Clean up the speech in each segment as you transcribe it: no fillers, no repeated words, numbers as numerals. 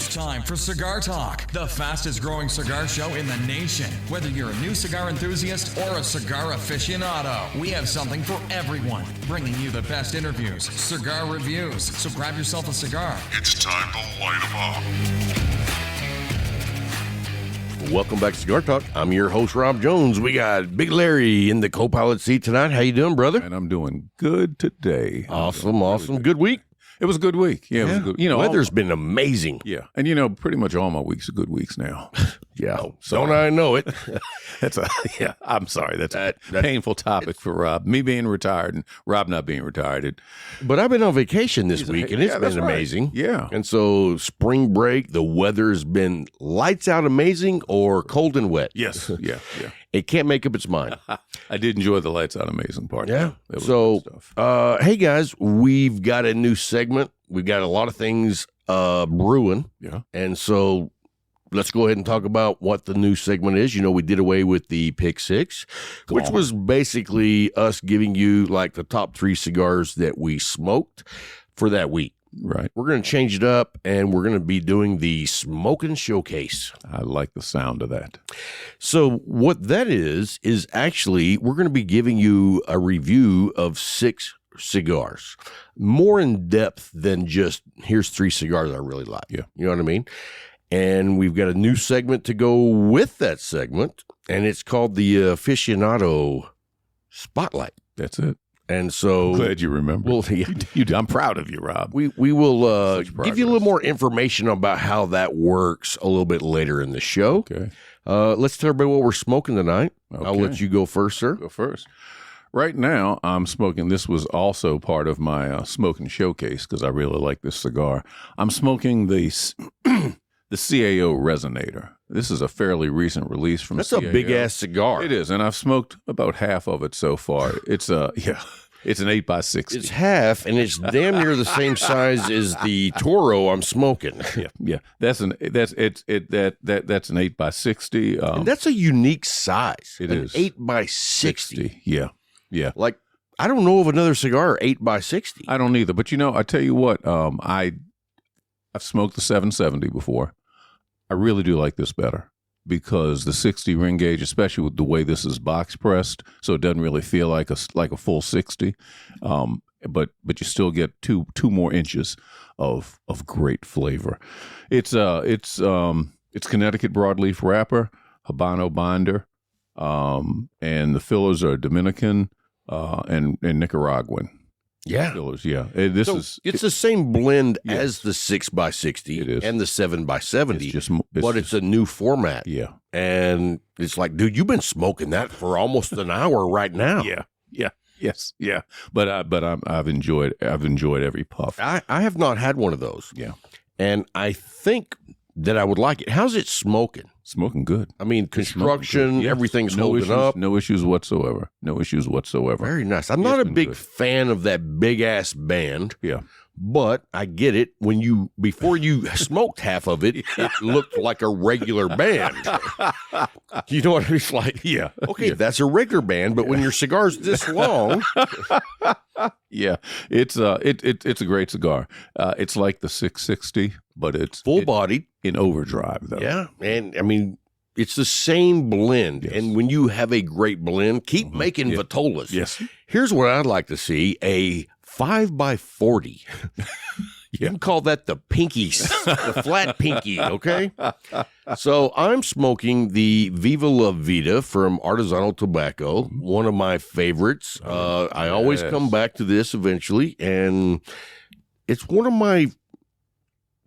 It's time for Cigar Talk, the fastest growing cigar show in the nation. Whether you're a new cigar enthusiast or a cigar aficionado, we have something for everyone. Bringing you the best interviews, cigar reviews. So grab yourself a cigar. It's time to light 'em up. Welcome back to Cigar Talk. I'm your host, Rob Jones. We got Big Larry in the co-pilot seat tonight. How you doing, brother? And I'm doing good today. Awesome. Good week? It was a good week. Yeah, it was a good. Weather's been amazing. Yeah, and pretty much all my weeks are good weeks now. Yeah, don't I know it? I'm sorry. That's a painful topic for Rob. Me being retired and Rob not being retired. But I've been on vacation this week, and it's been amazing. Right. Yeah. And so spring break, the weather's been lights out amazing or cold and wet. Yes. Yeah. It can't make up its mind. I did enjoy the lights out amazing part. Yeah. That was So, good stuff. hey guys, we've got a new segment. We've got a lot of things brewing. Yeah. And so let's go ahead and talk about what the new segment is. We did away with the Pick Six, which was basically us giving you like the top 3 cigars that we smoked for that week. Right. We're going to change it up, and we're going to be doing the Smokin Showcase. I like the sound of that. So what that is actually we're going to be giving you a review of 6 cigars, more in depth than just here's 3 cigars I really like. Yeah. You know what I mean? And we've got a new segment to go with that segment, and it's called the Aficionado Spotlight. That's it. And so, I'm glad you remember. Well, yeah. I'm proud of you, Rob. We will give you a little progress. more information about how that works a little bit later in the show. Okay. Let's tell everybody what we're smoking tonight. Okay. I'll let you go first, sir. Go first. Right now, I'm smoking. This was also part of my Smokin Showcase because I really like this cigar. I'm smoking the CAO Resonator. This is a fairly recent release from That's CAO. a big-ass cigar. It is, and I've smoked about half of it so far. It's an 8x60. It's half, and it's damn near the same size as the Toro I'm smoking. Yeah. That's an 8x60. And that's a unique size. It An is 8x60. Yeah. Like, I don't know of another cigar 8x60. I don't either. But I tell you what, I've smoked the 770 before. I really do like this better because the 60 ring gauge, especially with the way this is box pressed, so it doesn't really feel like a full 60. But you still get two more inches of great flavor. It's Connecticut broadleaf wrapper, Habano binder, and the fillers are Dominican and Nicaraguan. Yeah. Fillers, yeah. It's the same blend as the 6x60 It is. and the 7x70, but it's a new format. Yeah. And it's like, dude, you've been smoking that for almost an hour right now. Yeah. But I've enjoyed every puff. I have not had one of those. Yeah. And I think that I would like it. How's it smoking? Smoking good. I mean, construction, Yes. everything's no holding issues, up. No issues whatsoever. Very nice. I'm not a been big good. fan of that big ass band. Yeah. But I get it. Before you smoked half of it, it looked like a regular band. You know what I mean? It's like, Yeah. okay, that's a regular band, but when your cigar's this long, Yeah. It's a great cigar. It's like the 660, but it's full bodied. in overdrive though. Yeah. And I mean, it's the same blend. Yes. And when you have a great blend, keep making Yeah. Vitolas. Yes. Here's what I'd like to see: a 5x40. You can call that the pinky, the flat pinky, okay? So I'm smoking the Viva La Vida from Artisanal Tobacco, one of my favorites. I always come back to this eventually, and it's one of my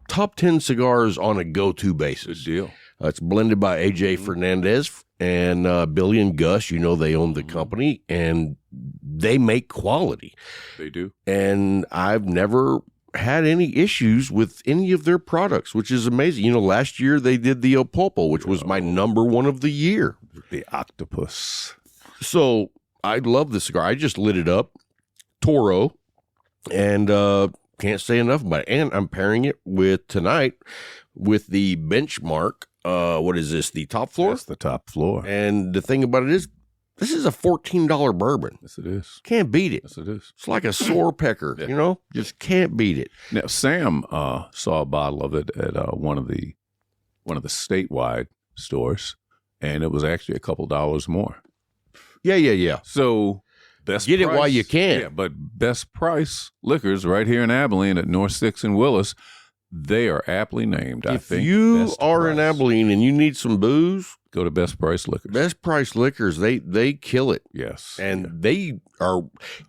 top 10 cigars on a go-to basis. Good deal. It's blended by AJ Fernandez and Billy and Gus. They own the company, and they make quality. They do. And I've never had any issues with any of their products, which is amazing. Last year they did the El Pulpo, which was my number 1 of the year. The octopus. So I love this cigar. I just lit it up, Toro, and can't say enough about it. And I'm pairing it tonight with the Benchmark. What is this? The top floor? That's the top floor. And the thing about it is, This is a $14 bourbon. Yes, it is. Can't beat it. Yes, it is. It's like a sore pecker, you know? Just can't beat it. Now, Sam saw a bottle of it at one of the statewide stores, and it was actually a couple dollars more. Yeah. So best Get it price, while you can. Yeah, but best price liquors right here in Abilene at North 6 and Willis, they are aptly named. If you are in Abilene and you need some booze, go to Best Price Liquors. Best Price Liquors, they kill it. Yes. And they are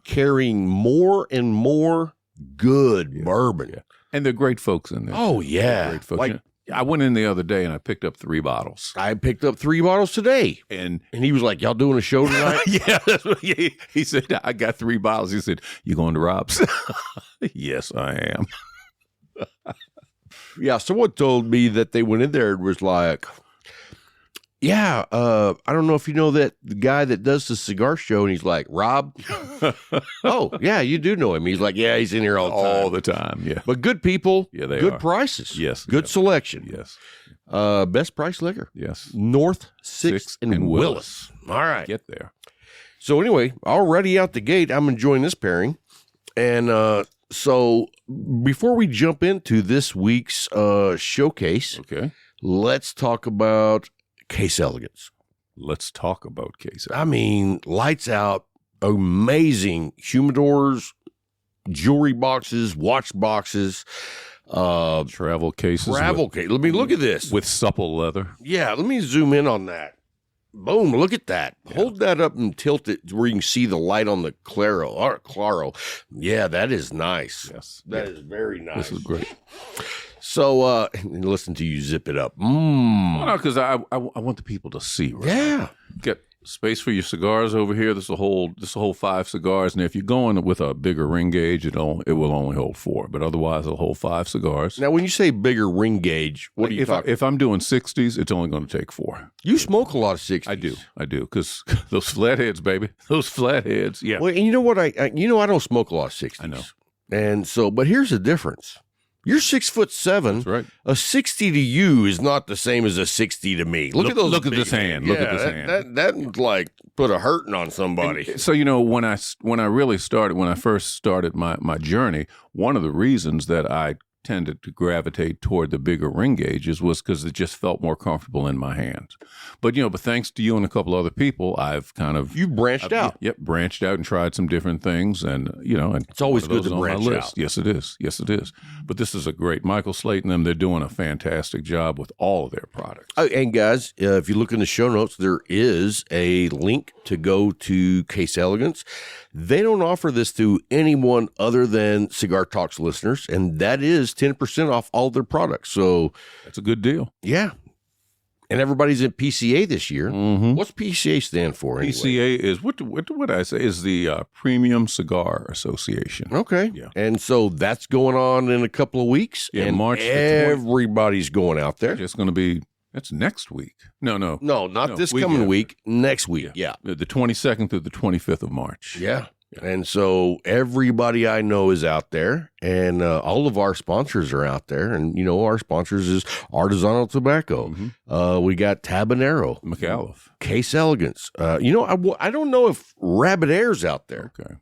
carrying more and more good bourbon. Yeah. And they're great folks in there. Oh, yeah. They're great folks. Like, I went in the other day and I picked up 3 bottles. I picked up 3 bottles today. And he was like, y'all doing a show tonight? yeah, that's what he said. I got 3 bottles. He said, you going to Rob's? Yes, I am. Yeah, someone told me that they went in there and was like, yeah, I don't know if you know that the guy that does the cigar show, and he's like, Rob? Oh, yeah, you do know him. He's like, yeah, he's in here all the time. Yeah. But good people, Yeah, they good are. prices. Yes. Good selection. Yes. Best Price Liquor. Yes. North 6th Sixth and and Willis. All right. Get there. So anyway, already out the gate, I'm enjoying this pairing. And so before we jump into this week's showcase, Okay. let's talk about Case Elegance. Let's talk about Case. I mean, lights out, amazing humidors, jewelry boxes, watch boxes, Travel cases. travel case. Let me look at this. With supple leather. Yeah, let me zoom in on that. Boom, look at that. Hold that up and tilt it where you can see the light on the Claro. Yeah, that is nice. Yes. That is very nice. This is great. So, listen to you zip it up. Well, no, because I want the people to see. Right? Yeah. Get space for your cigars over here. This will hold 5 cigars, and if you're going with a bigger ring gauge, it will only hold 4. But otherwise, it'll hold 5 cigars. Now, when you say bigger ring gauge, what are you talking? If I'm doing 60s, it's only going to take 4. You smoke a lot of 60s. I do, because those flatheads, baby, those flatheads. Yeah. Well, and you know what? I don't smoke a lot of 60s. I know. And so, but here's the difference. You're 6'7". That's right. A 60 to you is not the same as a 60 to me. Look at those. Look at big this hand. Look at this hand. That like put a hurting on somebody. So when I first started my journey, one of the reasons that I tended to gravitate toward the bigger ring gauges was because it just felt more comfortable in my hands. But thanks to you and a couple other people, I've kind of You branched out. Yep, branched out and tried some different things, and and It's always one of good to those is on my branch list. out. Yes, it is. Yes, it is. But this is a great Michael Slate and them. They're doing a fantastic job with all of their products. Oh, and guys, if you look in the show notes, there is a link to go to Case Elegance. They don't offer this to anyone other than Cigar Talk's listeners, and that is 10% off all their products. So, That's a good deal. yeah. And everybody's at PCA this year. Mm-hmm. What's PCA stand for anyway? PCA is what I say is the Premium Cigar Association. Okay. Yeah. And so that's going on in a couple of weeks. Yeah, and March the 20th. everybody's going out there. It's going to be. That's next week. No, not this week coming after. week. Next week. Yeah. The 22nd through the 25th of March. Yeah. And so everybody I know is out there, and all of our sponsors are out there. And, our sponsors is Artisanal Tobacco. Mm-hmm. We got Tabanero, McAuliffe. Case Elegance. I don't know if Rabbit Air's out there. Okay.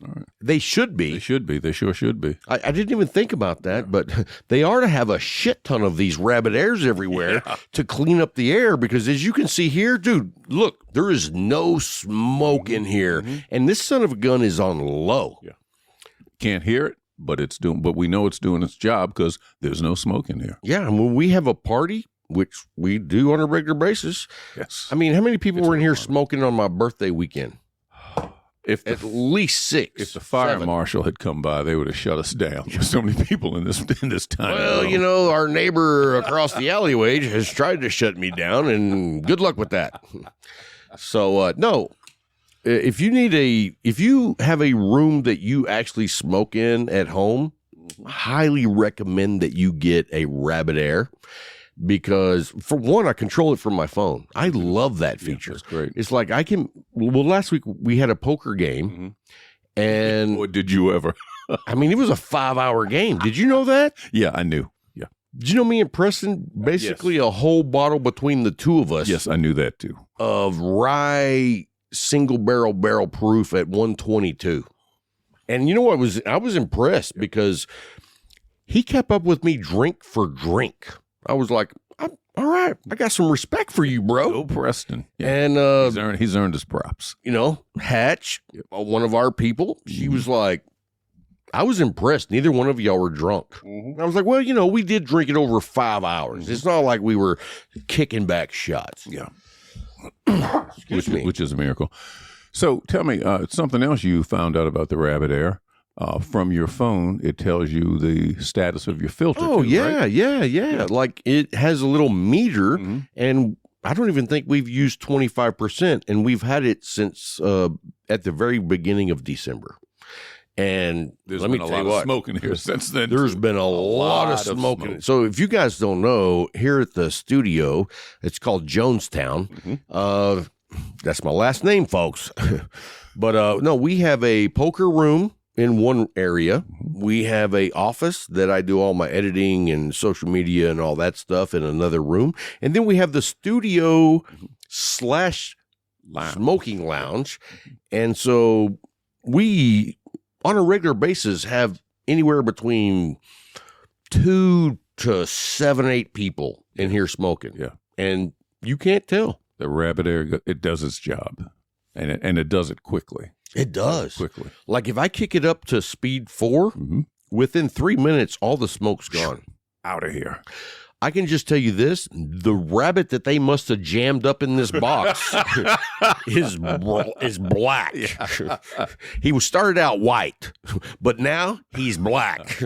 All right. They should be. They should be. They sure should be. I didn't even think about that, but they are to have a shit ton of these Rabbit Airs everywhere to clean up the air, because as you can see here, dude, look, there is no smoke in here. And this son of a gun is on low. Yeah. Can't hear it, but we know it's doing its job because there's no smoke in here. Yeah, and when we have a party, which we do on a regular basis, Yes. I mean, how many people were in here smoking on my birthday weekend? At least 6. If the fire 7. marshal had come by, they would have shut us down. There's so many people in this tiny room. Well, our neighbor across the alleyway has tried to shut me down, and good luck with that. So, no, if you have a room that you actually smoke in at home, highly recommend that you get a Rabbit Air. Because, for one, I control it from my phone. I love that feature. That's great. It's like last week we had a poker game, and Or did you ever? I mean, it was a 5-hour game. Did you know that? Yeah, I knew. Yeah. Did you know me and Preston, basically a whole bottle between the two of us Yes, I knew that too. of rye single barrel proof at 122. And you know what I was impressed because he kept up with me drink for drink. I was like, all right, I got some respect for you, bro. Bill Preston. Yeah. And he's earned his props. You know, Hatch, one of our people, she was like, I was impressed. Neither one of y'all were drunk. I was like, well, you know, we did drink it over 5 hours. It's not like we were kicking back shots. Yeah. Excuse me. Which is a miracle. So tell me, something else you found out about the Rabbit Air. From your phone, it tells you the status of your filter. Oh, too, yeah, right? yeah. Like it has a little meter, and I don't even think we've used 25%, and we've had it since at the very beginning of December. And let me tell you what, smoking here since then. There's been a lot of smoking. So if you guys don't know, here at the studio, it's called Jonestown. That's my last name, folks. But no, we have a poker room in one area. We have a office that I do all my editing and social media and all that stuff in another room. And then we have the studio / smoking lounge. And so we, on a regular basis, have anywhere between 2 to 7, 8 people in here smoking. Yeah. And you can't tell. The Rabbit Air, it does its job, and it does it quickly. It does. Quickly. Like if I kick it up to speed 4, within 3 minutes, all the smoke's gone. Out of here. I can just tell you this, the rabbit that they must have jammed up in this box is black. Yeah. He was started out white, but now he's black.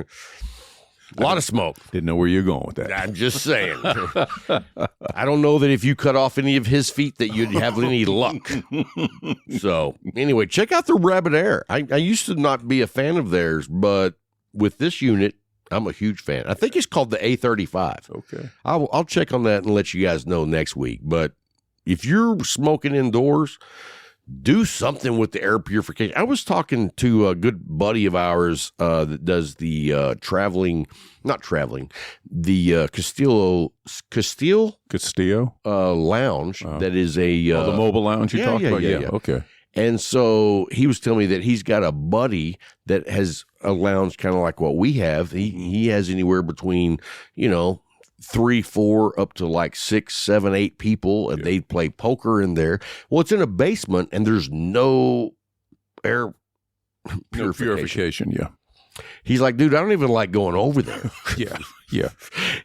A lot of smoke. Didn't know where you're going with that. I'm just saying. I don't know that if you cut off any of his feet that you'd have any luck. So anyway, check out the Rabbit Air. I used to not be a fan of theirs, but with this unit, I'm a huge fan. I think it's called the A35. Okay. I'll check on that and let you guys know next week. But if you're smoking indoors, do something with the air purification. I was talking to a good buddy of ours that does the Castillo lounge. That is a the mobile lounge you talked about. Yeah. Okay. And so he was telling me that he's got a buddy that has a lounge kind of like what we have. He has anywhere between 3, 4, up to like 6, 7, 8 people, and they play poker in there. Well, it's in a basement, and there's no air purification. Yeah. He's like, dude, I don't even like going over there. Yeah.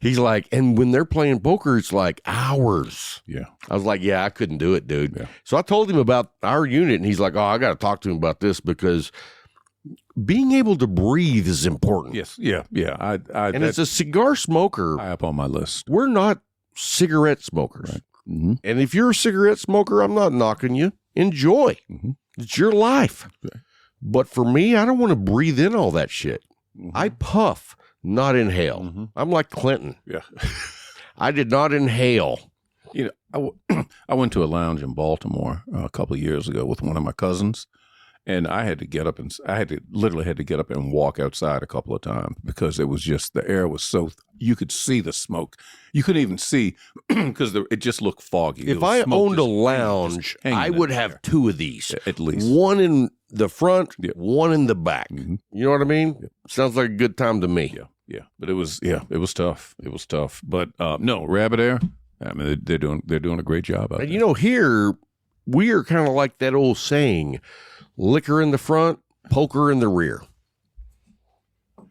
He's like, and when they're playing poker, it's like hours. Yeah. I was like, yeah, I couldn't do it, dude. Yeah. So I told him about our unit, and he's like, oh, I got to talk to him about this because being able to breathe is important. Yes. Yeah. And as a cigar smoker, high up on my list. we're not cigarette smokers. Right. Mm-hmm. And if you're a cigarette smoker, I'm not knocking you. Enjoy. Mm-hmm. It's your life. Okay. But for me, I don't want to breathe in all that shit. Mm-hmm. I puff, not inhale. Mm-hmm. I'm like Clinton. Yeah. I did not inhale. I went to a lounge in Baltimore a couple of years ago with one of my cousins, and I had to get up and literally had to get up and walk outside a couple of times because it was just, the air was so, you could see the smoke. You couldn't even see because it just looked foggy. If I owned a lounge, I would have 2 of these. At least. One in the front, Yep. one in the back. Mm-hmm. You know what I mean? Yep. Sounds like a good time to me. Yeah. But it was tough. It was tough. But no, Rabbit Air, I mean, they're doing a great job out And there. here, we are kind of like that old saying, liquor in the front, poker in the rear.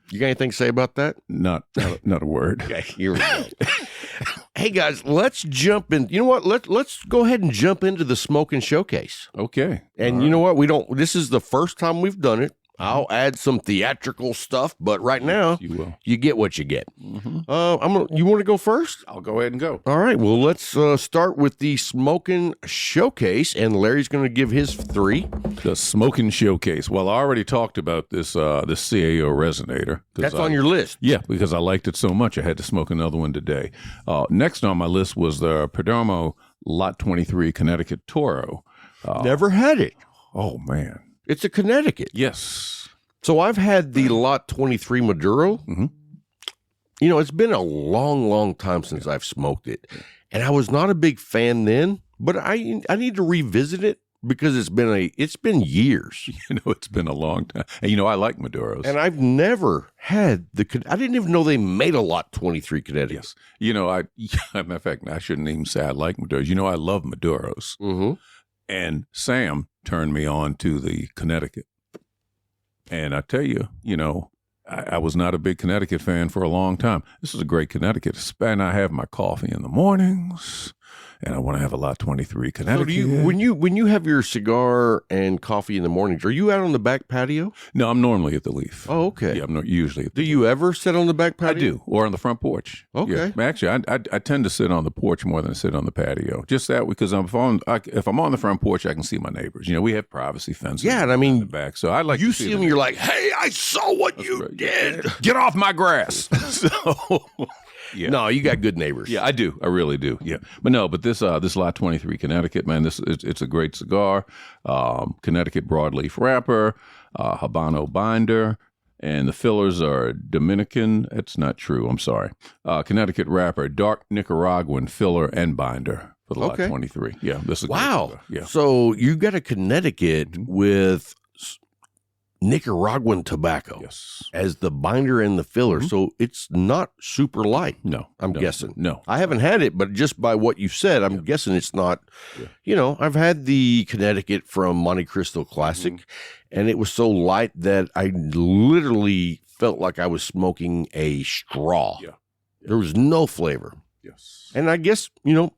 You got anything to say about that? Not a word. Okay, here we go. Hey guys, let's jump in. You know what? Let's go ahead and jump into the Smokin Showcase. Okay. And you know what? This is the first time we've done it. I'll add some theatrical stuff, but right now You will. you get what you get. Mm-hmm. You want to go first? I'll go ahead and go. All right. Well, let's start with the Smokin Showcase, and Larry's going to give his 3. The Smokin Showcase. Well, I already talked about this CAO resonator. That's on your list. Yeah, because I liked it so much, I had to smoke another one today. Next on my list was the Perdomo Lot 23 Connecticut Toro. Never had it. Oh, man. It's a Connecticut. Yes. So I've had the Lot 23 Maduro. Mm-hmm. It's been a long, long time since I've smoked it. And I was not a big fan then, but I need to revisit it because it's been years. It's been a long time. And, I like Maduros. And I've never had I didn't even know they made a Lot 23 Connecticut. Yes. Matter of fact, I shouldn't even say I like Maduros. I love Maduros. Mm-hmm. And Sam turned me on to the Connecticut. And I tell you, I was not a big Connecticut fan for a long time. This is a great Connecticut. And I have my coffee in the mornings, and I want to have a Lot 23 Connecticut. So when you have your cigar and coffee in the mornings, are you out on the back patio? No, I'm normally at the Leaf. Oh, okay. Yeah, I'm not usually. Do you ever sit on the back patio? I do, or on the front porch. Okay. Yeah. Actually, I tend to sit on the porch more than I sit on the patio. Just that because if I'm on the front porch, I can see my neighbors. We have privacy fences. Yeah, and I mean, in the back, so I like you to see them. You're like, hey, I saw what you did. Get off my grass. So. Yeah. No, you got good neighbors. Yeah, I do. I really do. Yeah, but this Lot 23 Connecticut, man, it's a great cigar. Connecticut broadleaf wrapper, Habano binder, and the fillers are Dominican. It's not true. I'm sorry. Connecticut wrapper, dark Nicaraguan filler and binder for the Lot 23. Yeah, this is wow. Yeah. So you got a Connecticut with Nicaraguan tobacco as the binder and the filler. So it's not super light. No, I'm guessing. No, I haven't had it, but just by what you said, I'm guessing it's not. Yeah. I've had the Connecticut from Monte Cristo Classic, and it was so light that I literally felt like I was smoking a straw. Yeah. There was no flavor. Yes. And I guess,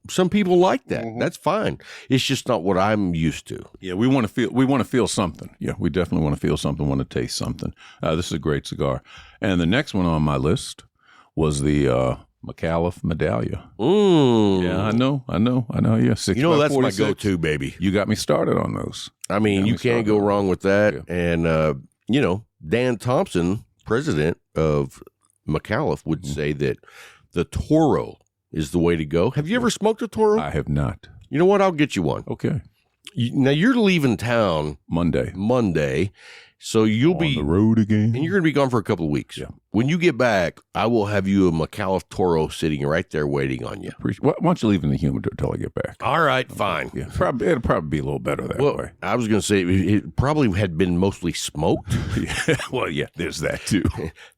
some people like that. That's fine. It's just not what I'm used to. Yeah, we want to feel something. Yeah, we definitely want to feel something, want to taste something. This is a great cigar. And the next one on my list was the McAuliffe Medallia. Yeah, I know. Yeah, 6 that's my 46. go-to, baby. You got me started on those. I mean, you can't go wrong with that. Yeah. And, Dan Thompson, president of McAuliffe, would say that the Toro is the way to go. Have you ever smoked a Toro? I have not. You know what? I'll get you one. Okay. Now, you're leaving town Monday. So you'll on be the road again. And you're going to be gone for a couple of weeks. Yeah. When you get back, I will have you a McAuliffe Toro sitting right there waiting on you. Why don't you leave in the humidor until I get back? All right, fine. Yeah, it'll probably be a little better that way. I was going to say it probably had been mostly smoked. Well, yeah, there's that too.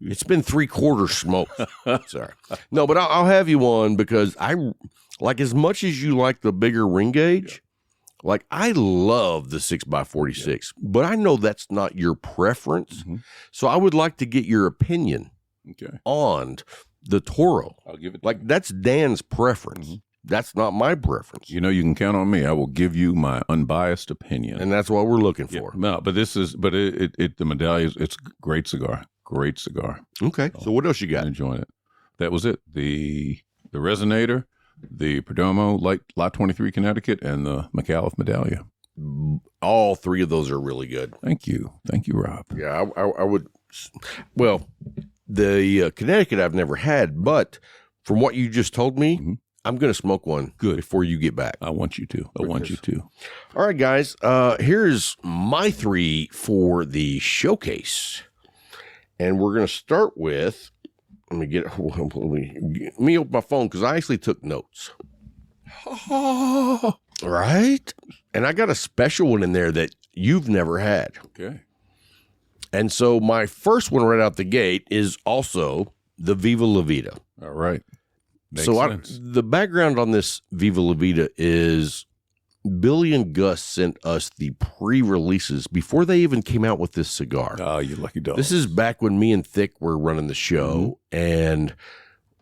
It's been 3/4 smoked. Sorry. No, but I'll have you one because I like as much as you like the bigger ring gauge. Yeah. Like, I love the 6x46, but I know that's not your preference. So I would like to get your opinion on the Toro. I'll give it like, that's Dan's preference. That's not my preference. You can count on me. I will give you my unbiased opinion. And that's what we're looking for. No, but the Medallia, it's a great cigar. Great cigar. Okay. So what else you got? I'm enjoying it. That was it. The Resonator, the Perdomo Lot 23 Connecticut, and the McAuliffe Medallia. All three of those are really good. Thank you, Rob. Yeah, I would. Well, the Connecticut I've never had, but from what you just told me, I'm going to smoke one before you get back. I want you to. All right, guys. Here's my 3 for the showcase, and we're going to start with. Let me open my phone because I actually took notes. Right? And I got a special one in there that you've never had. Okay. And so my first one right out the gate is also the Viva La Vida. All right. Makes so sense. The background on this Viva La Vida is Billy and Gus sent us the pre-releases before they even came out with this cigar. Oh, you lucky dog. This is back when me and Thick were running the show, and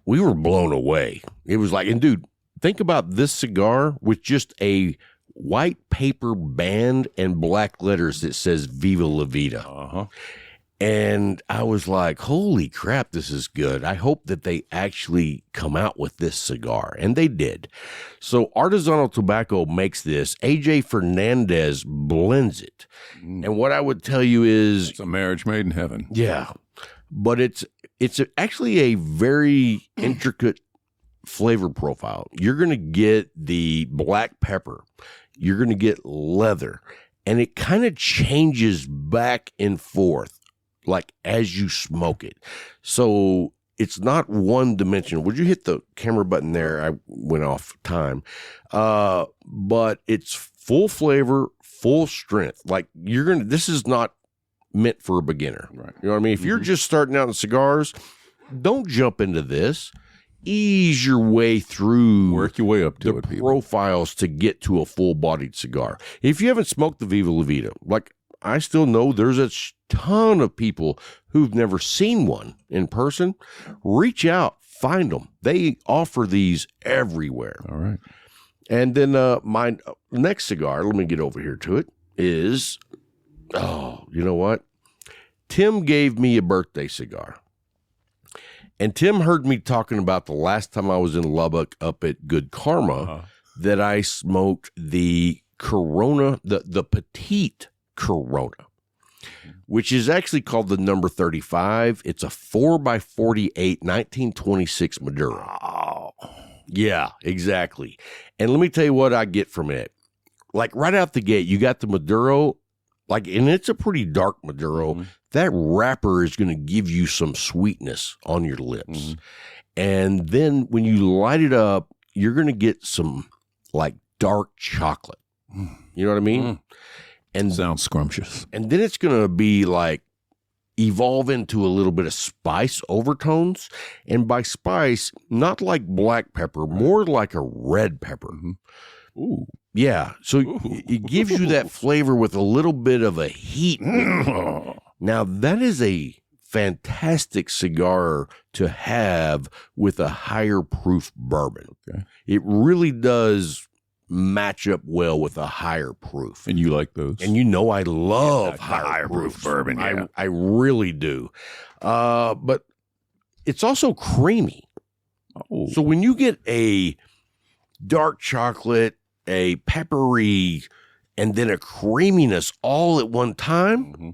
we were blown away. It was like, and dude, think about this cigar with just a white paper band and black letters that says Viva La Vida. And I was like, holy crap, this is good. I hope that they actually come out with this cigar. And they did. So Artisanal Tobacco makes this. AJ Fernandez blends it. And what I would tell you is... It's a marriage made in heaven. Yeah. But it's actually a very intricate flavor profile. You're going to get the black pepper. You're going to get leather. And it kind of changes back and forth, like as you smoke it. So it's not one dimensional. Would you hit the camera button there? I went off time. But it's full flavor, full strength. Like this is not meant for a beginner. Right. You know what I mean? If you're just starting out in cigars, don't jump into this. Ease your way through. Work your way up to the it, people. profiles to get to a full-bodied cigar. If you haven't smoked the Viva La Vida, like I still know there's a ton of people who've never seen one in person. Reach out, find them. They offer these everywhere. All right. And then my next cigar, let me get over here to it, is, you know what? Tim gave me a birthday cigar. And Tim heard me talking about the last time I was in Lubbock up at Good Karma that I smoked the Corona, the Petite Corona, which is actually called the number 35. It's a 4x48 1926 Maduro. Oh. Yeah, exactly. And let me tell you what I get from it. Like right out the gate, you got the Maduro, and it's a pretty dark Maduro. Mm-hmm. That wrapper is going to give you some sweetness on your lips. Mm-hmm. And then when you light it up, you're going to get some dark chocolate. You know what I mean? Mm. And sounds scrumptious. And then it's going to be evolve into a little bit of spice overtones. And by spice, not like black pepper, more like a red pepper. Mm-hmm. Ooh. Yeah. So it gives you that flavor with a little bit of a heat. Now, that is a fantastic cigar to have with a higher proof bourbon. Okay. It really does match up well with a higher proof. And you like those? And I love higher proof bourbon. Yeah. I really do. But it's also creamy. Oh. So when you get a dark chocolate, a peppery, and then a creaminess all at one time. Mm-hmm.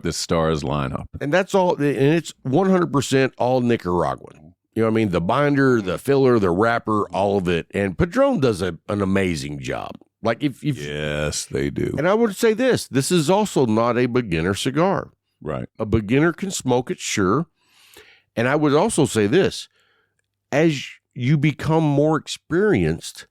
The stars line up. And that's all, and it's 100% all Nicaraguan. You know what I mean? The binder, the filler, the wrapper, all of it. And Padron does an amazing job. Yes, they do. And I would say this is also not a beginner cigar. Right. A beginner can smoke it, sure. And I would also say this, as you become more experienced,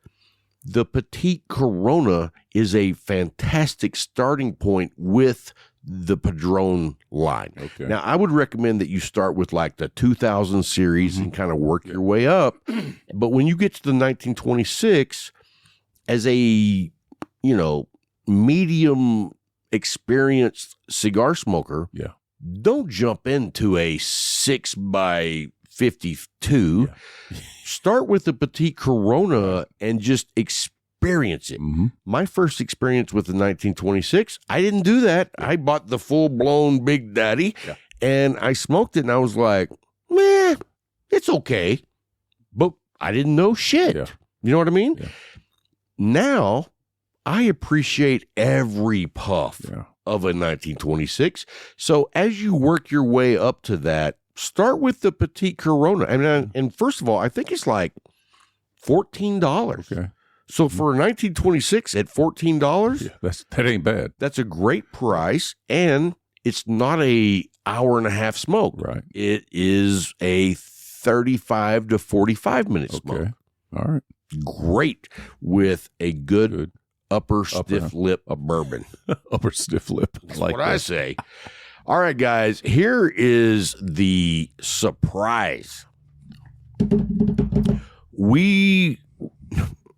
the Petite Corona is a fantastic starting point with the Padron line. Okay. Now, I would recommend that you start with the 2000 series and kind of work your way up. But when you get to the 1926, as a, medium experienced cigar smoker, don't jump into a 6x52. Yeah. Start with the Petite Corona and just experience it. Mm-hmm. My first experience with the 1926, I didn't do that. I bought the full-blown Big Daddy, and I smoked it, and I was like, meh, it's okay. But I didn't know shit. Yeah. You know what I mean? Yeah. Now, I appreciate every puff of a 1926. So as you work your way up to that, start with the Petite Corona. And first of all, I think it's $14. Okay. So for a 1926 at $14, that ain't bad. That's a great price, and it's not a hour and a half smoke. Right. It is a 35 to 45 minute smoke. Okay. All right. Great with a good upper stiff lip of bourbon. Upper stiff lip. That's what I say. All right, guys, here is the surprise.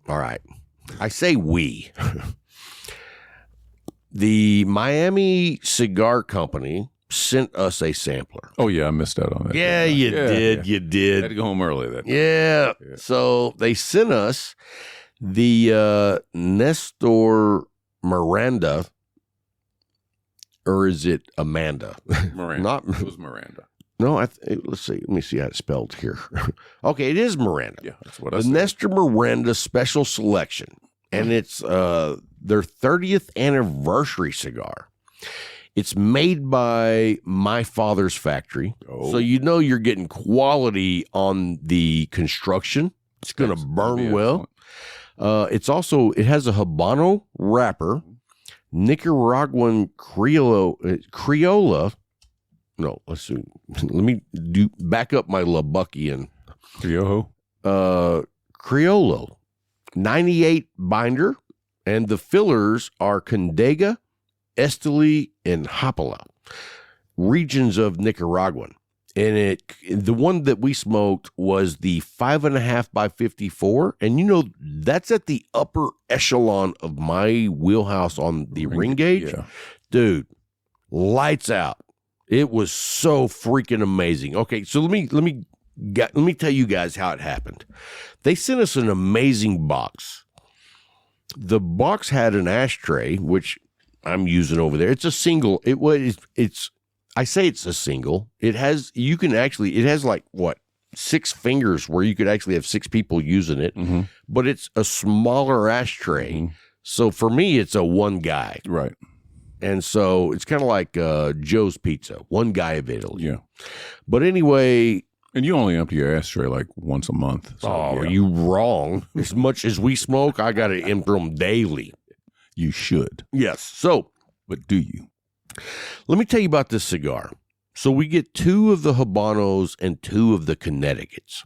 All right, I say we. The Miami Cigar Company sent us a sampler. Oh, yeah, I missed out on that. Yeah, you did. Yeah. You did. I had to go home early that night. Yeah. So they sent us the Nestor Miranda, or is it Amanda? Miranda. It was Miranda. No, let's see. Let me see how it's spelled here. Okay, it is Miranda. Yeah, that's what I said. The Nestor Miranda Special Selection, and it's their 30th anniversary cigar. It's made by my father's factory, so you're getting quality on the construction. It's going to burn well. It has a Habano wrapper, Nicaraguan Criolla. No, let's see. Let me back up my Lubbuckian. Criollo. Criollo. 98 binder, and the fillers are Condega, Esteli, and Hapala, regions of Nicaraguan. And the one that we smoked was the 5.5 by 54. And that's at the upper echelon of my wheelhouse on the ring gauge. Yeah. Dude, lights out. It was so freaking amazing. Okay, so let me tell you guys how it happened. They sent us an amazing box. The box had an ashtray, which I'm using over there. It's a single. I say it's a single. It has like what, 6 fingers where you could actually have 6 people using it, but it's a smaller ashtray. So for me, it's a one guy. Right. And so it's kind of like Joe's Pizza, one guy available. Yeah. But anyway. And you only empty your ashtray like once a month. So, are you wrong? As much as we smoke, I got to empty them daily. You should. Yes. So. But do you? Let me tell you about this cigar. So we get 2 of the Habanos and 2 of the Connecticut's.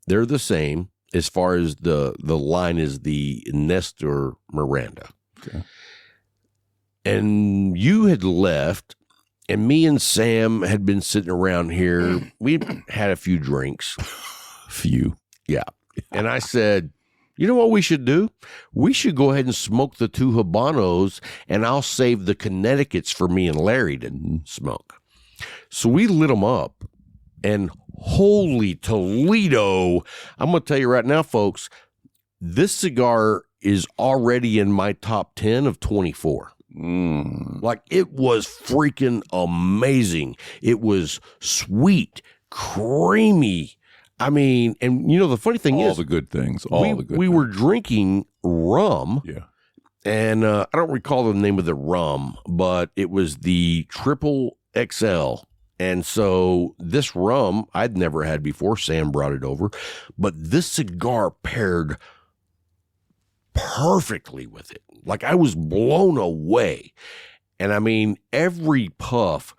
They're the same as far as the line is the Nestor Miranda. Okay. And you had left, and me and Sam had been sitting around here. We had a few drinks. Few. Yeah. And I said, you know what we should do? We should go ahead and smoke the 2 Habanos, and I'll save the Connecticut's for me and Larry to smoke. So we lit them up, and holy Toledo, I'm going to tell you right now, folks, this cigar is already in my top 10 of 24. Like, it was freaking amazing. It was sweet, creamy. I mean, and the funny thing is, all the good things. We were drinking rum. Yeah. And I don't recall the name of the rum, but it was the Triple XL. And so this rum I'd never had before. Sam brought it over, but this cigar paired perfectly with it. Like, I was blown away. And I mean, every puff,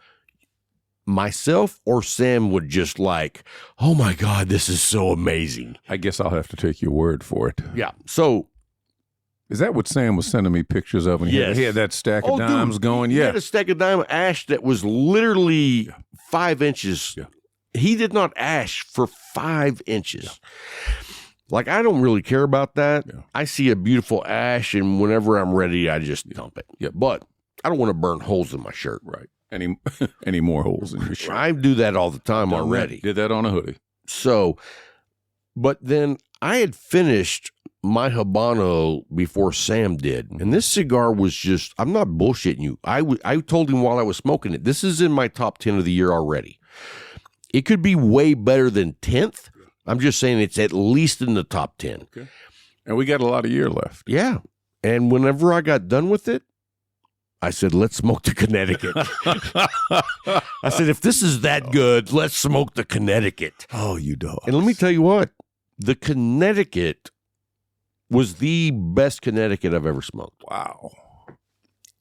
myself or Sam would just like, oh my God, this is so amazing. I guess I'll have to take your word for it. Yeah. So, is that what Sam was sending me pictures of? And yes. He had that stack of dimes going? He Yeah. had a stack of dime ash that was literally 5 inches. Yeah. He did not ash for 5 inches. Like, I don't really care about that. Yeah. I see a beautiful ash, and whenever I'm ready, I just dump it. Yeah. But I don't want to burn holes in my shirt. Right. Any more holes in your shirt? I do that all the time already. Did that on a hoodie. So, but then I had finished my Habano before Sam did. And this cigar was just, I'm not bullshitting you. I told him while I was smoking it, this is in my top 10 of the year already. It could be way better than 10th. I'm just saying it's at least in the top 10. Okay. And we got a lot of year left. Yeah. And whenever I got done with it, I said, let's smoke the Connecticut. I said, if this is that good, let's smoke the Connecticut. Oh, you dog. And let me tell you what, the Connecticut was the best Connecticut I've ever smoked. Wow.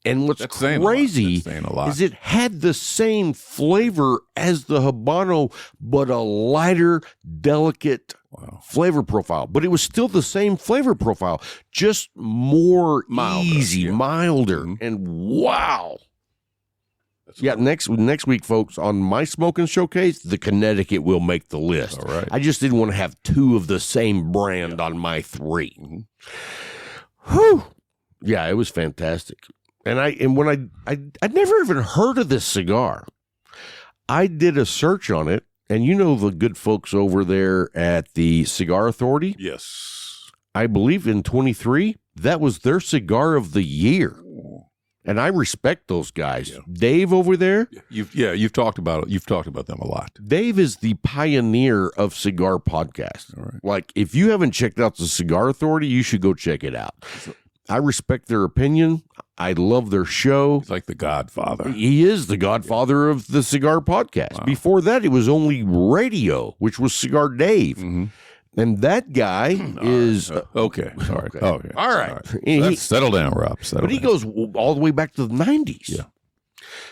And what's crazy is it had the same flavor as the Habano, but a lighter, delicate flavor profile. But it was still the same flavor profile, just more milder. And wow. Yeah, next week, folks, on my Smokin Showcase, the Connecticut will make the list. All right. I just didn't want to have 2 of the same brand on my 3. Whew. Yeah, it was fantastic. And when I'd never even heard of this cigar. I did a search on it, and the good folks over there at the Cigar Authority? Yes. I believe in 23, that was their cigar of the year. And I respect those guys. Yeah. Dave over there. You've talked about it. You've talked about them a lot. Dave is the pioneer of cigar podcasts. All right. Like, if you haven't checked out the Cigar Authority, you should go check it out. I respect their opinion. I love their show. He's like the godfather. He is the godfather of the cigar podcast. Wow. Before that, it was only radio, which was Cigar Dave. Mm-hmm. And that guy is... okay. Sorry. Okay. Oh, yeah. All right. So settle down, Rob. He goes all the way back to the 90s. Yeah.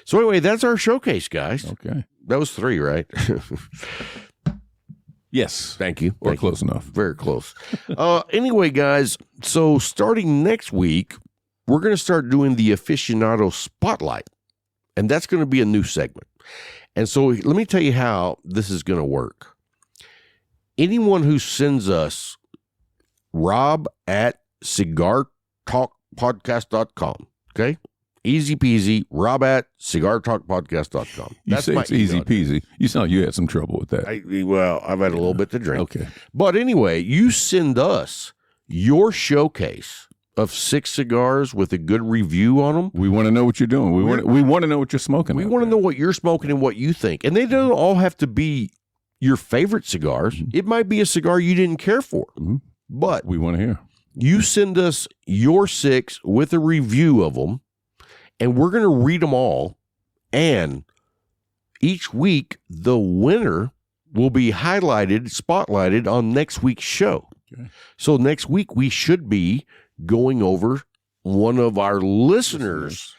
So anyway, that's our showcase, guys. Okay. That was 3, right? Yes. Thank you. Or Thank close you. enough. Very close. Anyway, guys, so starting next week, we're going to start doing the aficionado spotlight, and that's going to be a new segment. And so let me tell you how this is going to work. Anyone who sends us Rob at cigartalkpodcast.com, okay? Easy peasy, Rob at cigartalkpodcast.com. You say it's easy peasy. You sound like you had some trouble with that. I've had a little bit to drink. Okay. But anyway, you send us your showcase of 6 cigars with a good review on them. We want to know what you're doing. We want to know what you're smoking. We want to know what you're smoking and what you think. And they don't all have to be your favorite cigars. Mm-hmm. It might be a cigar you didn't care for. Mm-hmm. But we want to hear. You send us your 6 with a review of them, and we're going to read them all. And each week, the winner will be spotlighted on next week's show. Okay. So next week, we should be going over one of our listeners'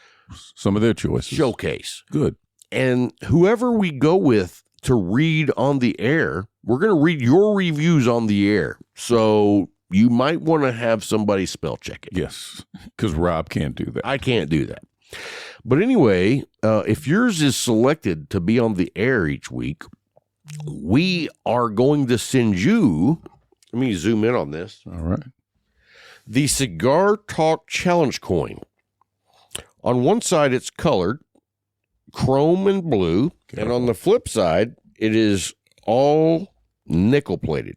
some of their choices. Showcase. Good. And whoever we go with to read on the air, we're going to read your reviews on the air. So you might want to have somebody spell check it. Yes, because Rob can't do that. I can't do that. But anyway, if yours is selected to be on the air each week, we are going to send you, let me zoom in on this. All right. The Cigar Talk Challenge coin. On one side, it's colored, chrome and blue. Okay. And on the flip side, it is all nickel plated.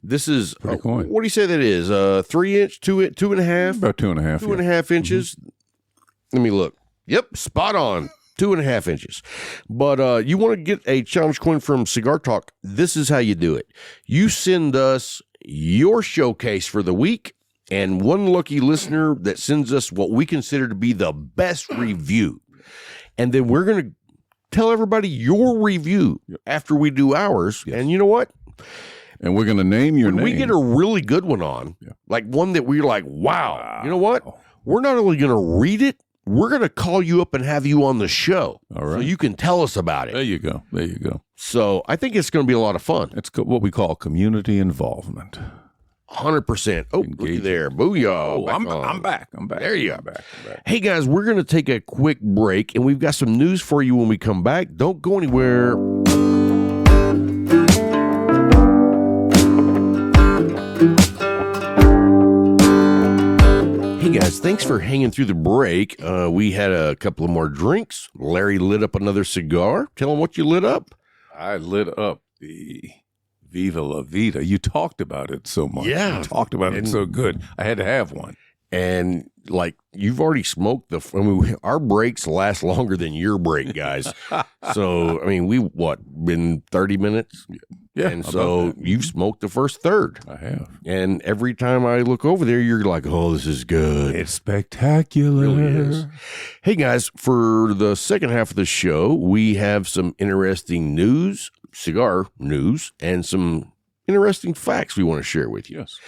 This is, coin. What do you say that is? 3-inch, 2.5? About 2.5. 2.5 inches. Mm-hmm. Let me look. Yep, spot on. 2.5 inches. But you want to get a challenge coin from Cigar Talk, this is how you do it. You send us your showcase for the week, and one lucky listener that sends us what we consider to be the best review. And then we're going to tell everybody your review after we do ours. Yes. And you know what? And we're going to name your name. We get a really good one on, like one that we're like, wow. You know what? We're not only going to read it, we're going to call you up and have you on the show. All right. So you can tell us about it. There you go. There you go. So I think it's going to be a lot of fun. It's what we call community involvement. 100%. Oh, looky there. Booyah. Oh, I'm back. There you are. I'm back. Hey, guys, we're going to take a quick break, and we've got some news for you when we come back. Don't go anywhere. Hey guys, thanks for hanging through the break. We had a couple of more drinks. Larry lit up another cigar. Tell him what you lit up. I lit up the Viva La Vida. You talked about it so much. Yeah. You talked about it so good. I had to have one. And like you've already smoked our breaks last longer than your break, guys. So, I mean, been 30 minutes? Yeah. And so you've smoked the first third. I have. And every time I look over there, you're like, oh, this is good. It's spectacular. It really is. Hey, guys, for the second half of the show, we have some interesting news, cigar news, and some interesting facts we want to share with you. Yes.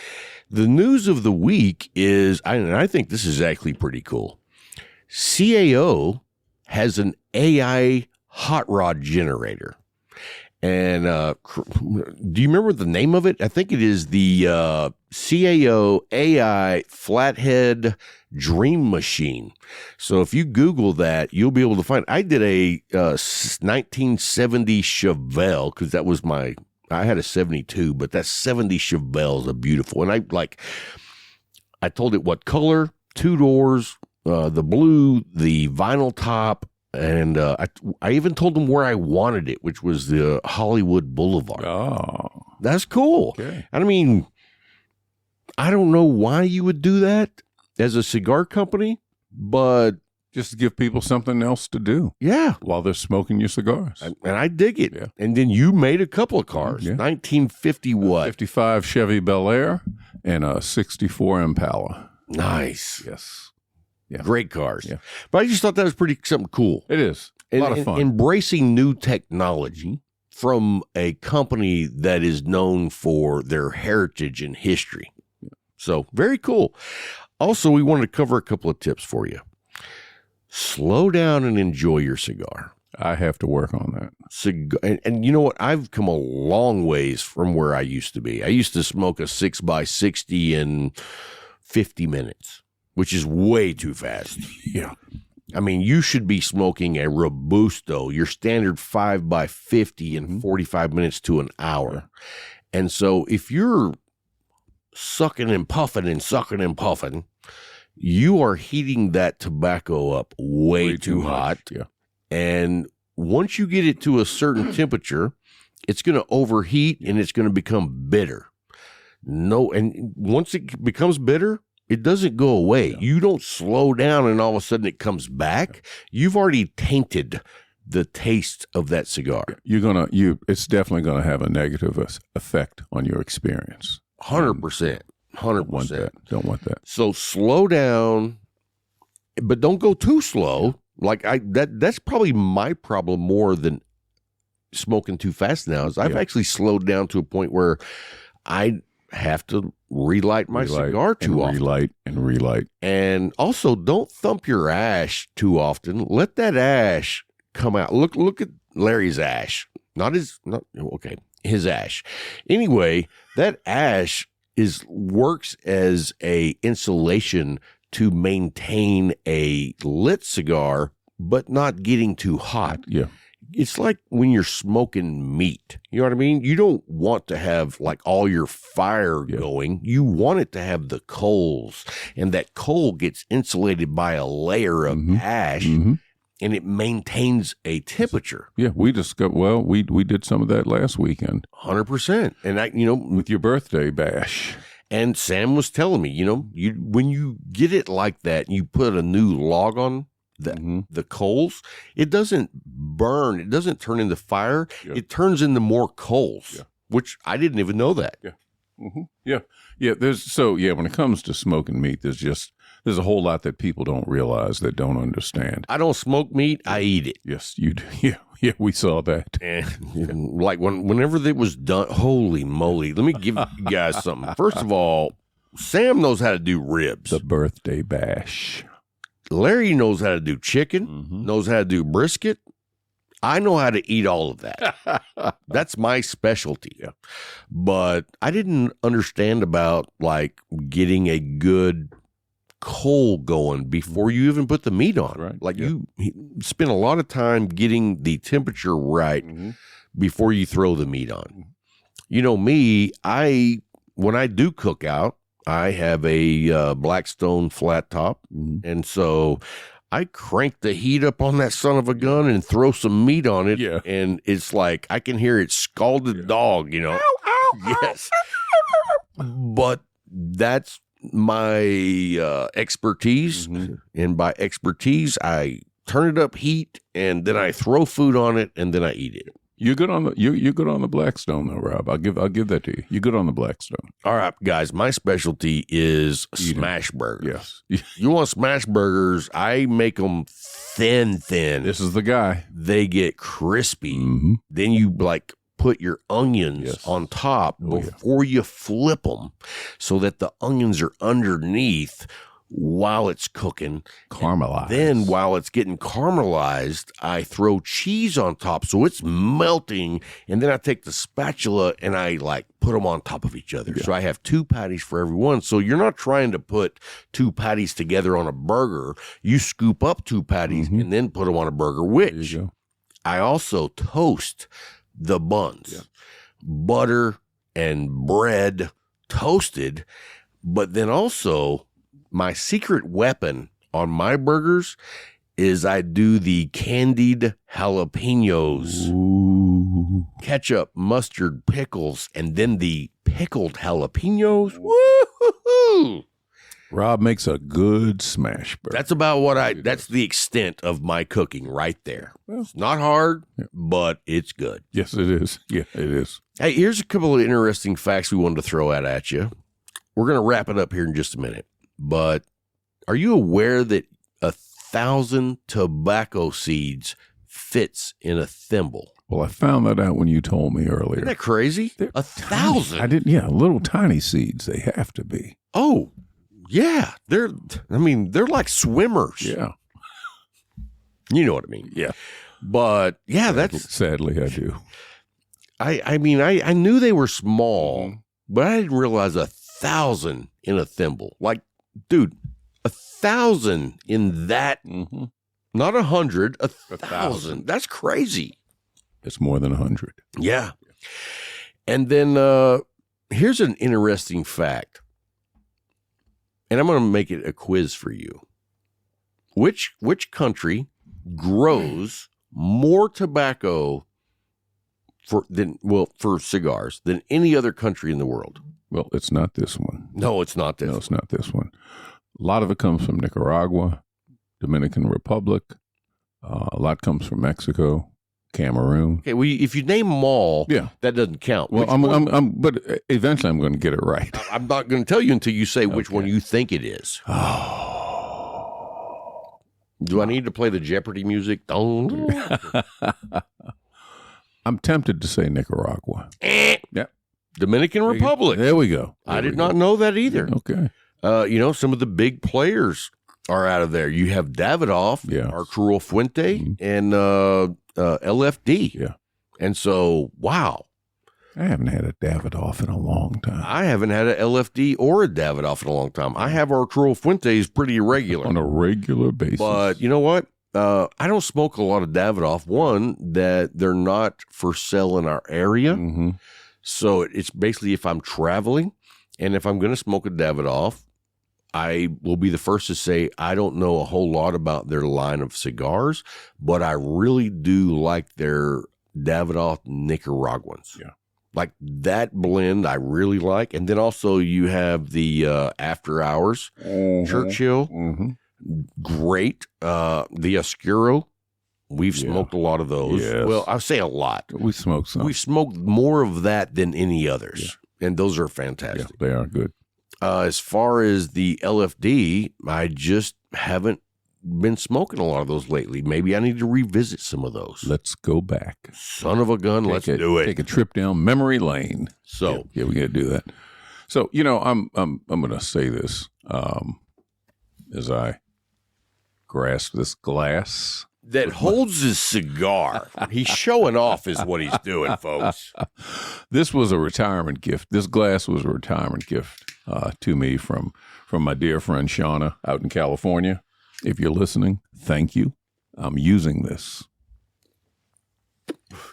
The news of the week is, and I think this is actually pretty cool. CAO has an AI hot rod generator. And do you remember the name of it? I think it is the CAO AI Flathead Dream Machine. So if you Google that, you'll be able to find it. I did a 1970 Chevelle because that was I had a 72, but that 70 Chevelle is a beautiful. And I told it what color, 2 doors, the blue, the vinyl top, and I even told them where I wanted it, which was the Hollywood Boulevard. Oh, that's cool. Okay. I mean, I don't know why you would do that as a cigar company, but just to give people something else to do. Yeah. While they're smoking your cigars. And I dig it. Yeah. And then you made a couple of cars. Yeah. 1950 what? 55 Chevy Bel Air and a 64 Impala. Nice. Yes. Yeah. Great cars. Yeah. But I just thought that was something cool. It is. A lot of fun. Embracing new technology from a company that is known for their heritage and history. Yeah. So very cool. Also, we wanted to cover a couple of tips for you. Slow down and enjoy your cigar. I have to work on that. And you know what? I've come a long ways from where I used to be. I used to smoke a 6x60 in 50 minutes, which is way too fast. Yeah. I mean, you should be smoking a Robusto, your standard 5x50 in 45 minutes to an hour. And so if you're sucking and puffing and sucking and puffing, you are heating that tobacco up way too hot. Yeah. And once you get it to a certain temperature, it's going to overheat and it's going to become bitter. And once it becomes bitter, it doesn't go away. Yeah. You don't slow down and all of a sudden it comes back. You've already tainted the taste of that cigar. It's definitely gonna have a negative effect on your experience. 100%. 100%. Don't want that. So slow down, but don't go too slow. Like that's probably my problem more than smoking too fast now. Is I've actually slowed down to a point where I have to relight my cigar too often. Relight. And also, don't thump your ash too often. Let that ash come out. Look at Larry's ash. His ash. Anyway, that ash works as a insulation to maintain a lit cigar, but not getting too hot. Yeah. It's like when you're smoking meat. You know what I mean? You don't want to have like all your fire going. You want it to have the coals, and that coal gets insulated by a layer of ash, and it maintains a temperature. Yeah, we discovered. Well, we did some of that last weekend. 100%. And with your birthday bash. And Sam was telling me, when you get it like that, and you put a new log on the coals, it doesn't burn. It doesn't turn into fire. Yeah. It turns into more coals, which I didn't even know that. Yeah. Yeah. When it comes to smoking meat, there's a whole lot that people don't realize, that don't understand. I don't smoke meat. I eat it. Yes, you do. Yeah, we saw that. And like whenever it was done, holy moly. Let me give you guys something. First of all, Sam knows how to do ribs. The birthday bash. Larry knows how to do chicken, knows how to do brisket. I know how to eat all of that. That's my specialty. Yeah. But I didn't understand about like getting a good coal going before you even put the meat on. Right. Like you spend a lot of time getting the temperature right before you throw the meat on. You know me, when I do cook out, I have a Blackstone flat top, and so I crank the heat up on that son of a gun and throw some meat on it, and it's like I can hear it scalded dog, Ow, ow, yes. But that's my expertise, and by expertise, I turn it up heat, and then I throw food on it, and then I eat it. You're good on the Blackstone though, Rob. I'll give that to you. You're good on the Blackstone. All right, guys. My specialty is smash burgers. Yes. You want smash burgers? I make them thin. This is the guy. They get crispy. Then you put your onions on top before you flip them, so that the onions are underneath while it's cooking. Caramelized. Then while it's getting caramelized, I throw cheese on top so it's melting, and then I take the spatula and I put them on top of each other. Yeah. So I have 2 patties for every one. So you're not trying to put 2 patties together on a burger. You scoop up 2 patties and then put them on a burger, which I also toast the buns. Yeah. Butter and bread toasted, but then also my secret weapon on my burgers is I do the candied jalapenos. Ooh. Ketchup, mustard, pickles, and then the pickled jalapenos. Woo-hoo-hoo. Rob makes a good smash burger. That's about that's the extent of my cooking right there. Well, it's not hard, but it's good. Yes, it is. Yeah, it is. Hey, here's a couple of interesting facts we wanted to throw out at you. We're going to wrap it up here in just a minute. But are you aware that 1,000 tobacco seeds fits in a thimble? Well, I found that out when you told me earlier. Isn't that crazy? 1,000? I didn't. Yeah, little tiny seeds. They have to be. Oh, yeah. They're like swimmers. Yeah. You know what I mean? Yeah. But yeah, that's sadly I do. I mean, I knew they were small, but I didn't realize 1,000 in a thimble. Like, dude, 1,000 in that, not 100, 1,000. That's crazy. It's more than 100. Yeah. And then here's an interesting fact. And I'm going to make it a quiz for you. Which country grows more tobacco for cigars than any other country in the world? Well, it's not this one. No, it's not this. No, it's not this one. A lot of it comes from Nicaragua, Dominican Republic. A lot comes from Mexico, Cameroon. Okay, well, if you name them all, that doesn't count. Well, but eventually I'm going to get it right. I'm not going to tell you until you say which one you think it is. Oh. Do I need to play the Jeopardy music? I'm tempted to say Nicaragua. Yeah. Dominican Republic. There we go. I did not know that either. Okay. Some of the big players are out of there. You have Davidoff, Arturo Fuente, and LFD. Yeah. And so, wow. I haven't had a Davidoff in a long time. I haven't had a LFD or a Davidoff in a long time. I have Arturo Fuentes pretty irregular. On a regular basis. But you know what? I don't smoke a lot of Davidoff. One, that they're not for sale in our area. Mm-hmm. So it's basically if I'm traveling and if I'm going to smoke a Davidoff, I will be the first to say I don't know a whole lot about their line of cigars, but I really do like their Davidoff Nicaraguans. Yeah. Like that blend I really like. And then also you have the After Hours Churchill. Mm-hmm. Great. The Oscuro. We've smoked a lot of those. Yes. Well, I say a lot. We smoked some. We've smoked more of that than any others. Yeah. And those are fantastic. Yeah, they are good. As far as the LFD, I just haven't been smoking a lot of those lately. Maybe I need to revisit some of those. Let's go back. Son of a gun, let's do it. Take a trip down memory lane. So yeah, we got to do that. So I'm going to say this as I grasp this glass that holds his cigar. He's showing off, is what he's doing, folks. This was a retirement gift. This glass was a retirement gift to me from my dear friend Shauna out in California. If you're listening, thank you. I'm using this.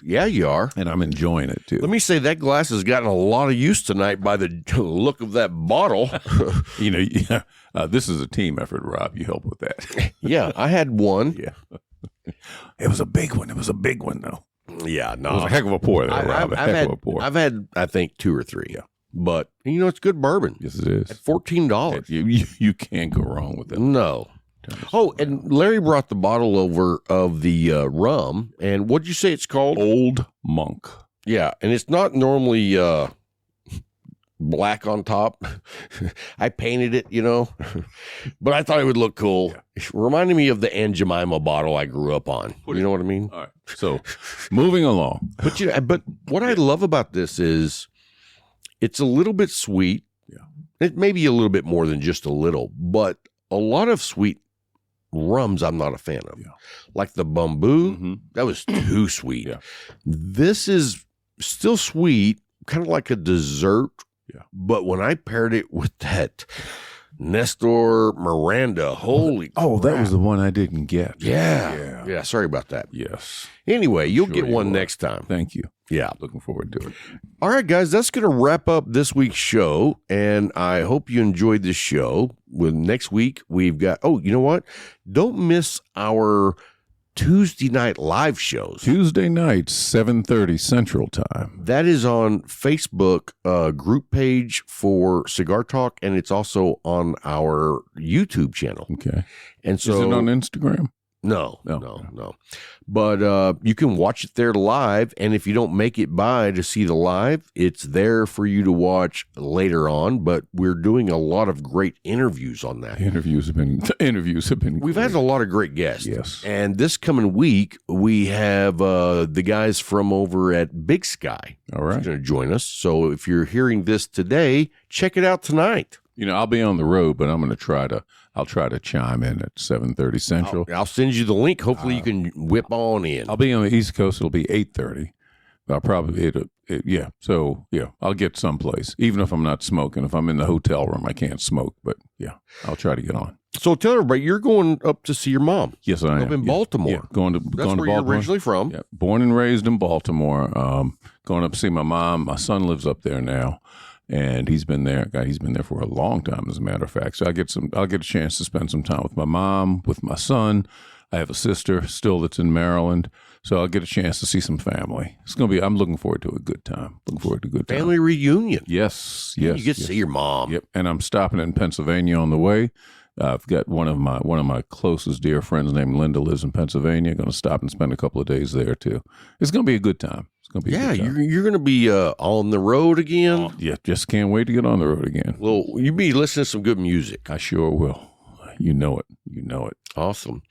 Yeah, you are. And I'm enjoying it, too. Let me say that glass has gotten a lot of use tonight by the look of that bottle. This is a team effort, Rob. You help with that. Yeah, I had one. Yeah. It was a big one. It was a big one, though. Yeah, no. It was a heck of a pour there, Rob. I've had, I think, 2 or 3. Yeah. But, it's good bourbon. Yes, it is. At $14. You can't go wrong with it. No. Oh, and Larry brought the bottle over of the rum. And what'd you say it's called? Old Monk. Yeah, and it's not normally black on top. I painted it, but I thought it would look cool. Yeah. It reminded me of the Aunt Jemima bottle I grew up on. You know what I mean? All right. So, moving along. But what I love about this is it's a little bit sweet. Yeah. It may be a little bit more than just a little, but a lot of sweet rums I'm not a fan of. Yeah. Like the Bamboo, that was too sweet. Yeah. This is still sweet, kind of like a dessert. Yeah. But when I paired it with that Nestor Miranda, holy crap. That was the one I didn't get. Yeah, sorry about that. Yes. Anyway, you'll Sure get you one will. next time. Thank you. Yeah. Looking forward to it. All right, guys, that's going to wrap up this week's show, and I hope you enjoyed this show. With next week, we've got, you know what? Don't miss our Tuesday night live shows. Tuesday night, 7:30 Central Time. That is on Facebook group page for Cigar Talk, and it's also on our YouTube channel. Okay. And so, is it on Instagram? No. But you can watch it there live, and if you don't make it by to see the live, it's there for you to watch later on. But we're doing a lot of great interviews on that. Interviews have been. We've had a lot of great guests. Yes. And this coming week, we have the guys from over at Big Sky. All right. Going to join us. So if you're hearing this today, check it out tonight. I'll be on the road, but I'm going to try to I'll try to chime in at 7:30 Central. I'll send you the link. Hopefully you can whip on in. I'll be on the East Coast. It'll be 8:30. I'll probably yeah. So yeah, I'll get someplace. Even if I'm not smoking, if I'm in the hotel room, I can't smoke. But yeah, I'll try to get on. So tell everybody, you're going up to see your mom. Yes, I am. Up in Baltimore. Yeah, going to That's going where to Baltimore. you're originally from. Yeah, born and raised in Baltimore. Going up to see my mom. My son lives up there now, and he's been there. God, he's been there for a long time, as a matter of fact. So I'll get a chance to spend some time with my mom, with my son. I have a sister still that's in Maryland, so I'll get a chance to see some family. It's gonna be. I'm looking forward to a good time. Family reunion. Yes. You get to see your mom. Yep. And I'm stopping in Pennsylvania on the way. I've got one of my closest dear friends named Linda lives in Pennsylvania. Going to stop and spend a couple of days there too. It's going to be a good time. It's going to be a good time. You're going to be on the road again. Yeah, just can't wait to get on the road again. Well, you be listening to some good music. I sure will. You know it. Awesome.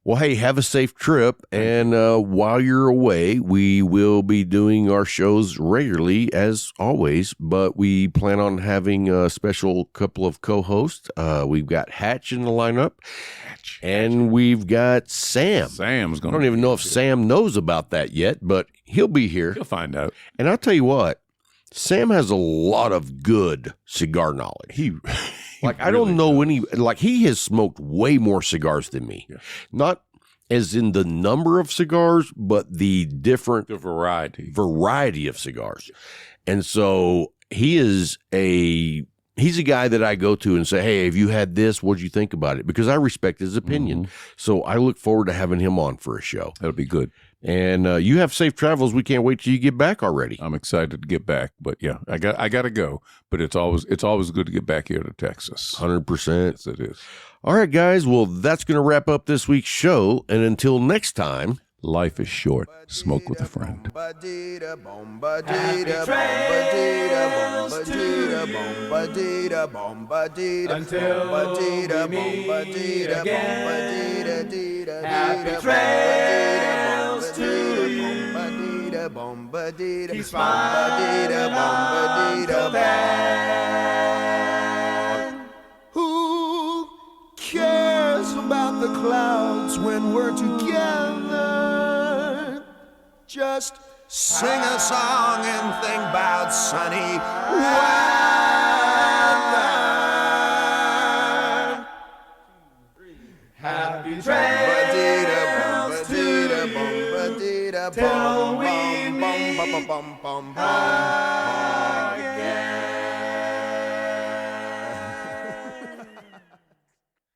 Well, hey, have a safe trip. And while you're away, we will be doing our shows regularly, as always, but we plan on having a special couple of co-hosts. We've got Hatch in the lineup, and we've got Sam. Sam's going I don't even know if Sam knows about that yet, but he'll be here. He'll find out. And I'll tell you what, Sam has a lot of good cigar knowledge. I don't know he has smoked way more cigars than me. Yeah. Not as in the number of cigars, but the variety of cigars. And so he's a guy that I go to and say, hey, have you had this? What'd you think about it? Because I respect his opinion. Mm-hmm. So I look forward to having him on for a show. That'll be good. And you have safe travels. We can't wait till you get back already. I'm excited to get back, but yeah, I got to go. But it's always good to get back here to Texas. 100%. Yes, it is. All right, guys. Well, that's going to wrap up this week's show. And until next time, life is short. Smoke with a friend. Happy trails to you. Keep smiling until then. Who cares about the clouds when we're together? Just sing a song and think about sunny weather. Happy trails to you till we meet.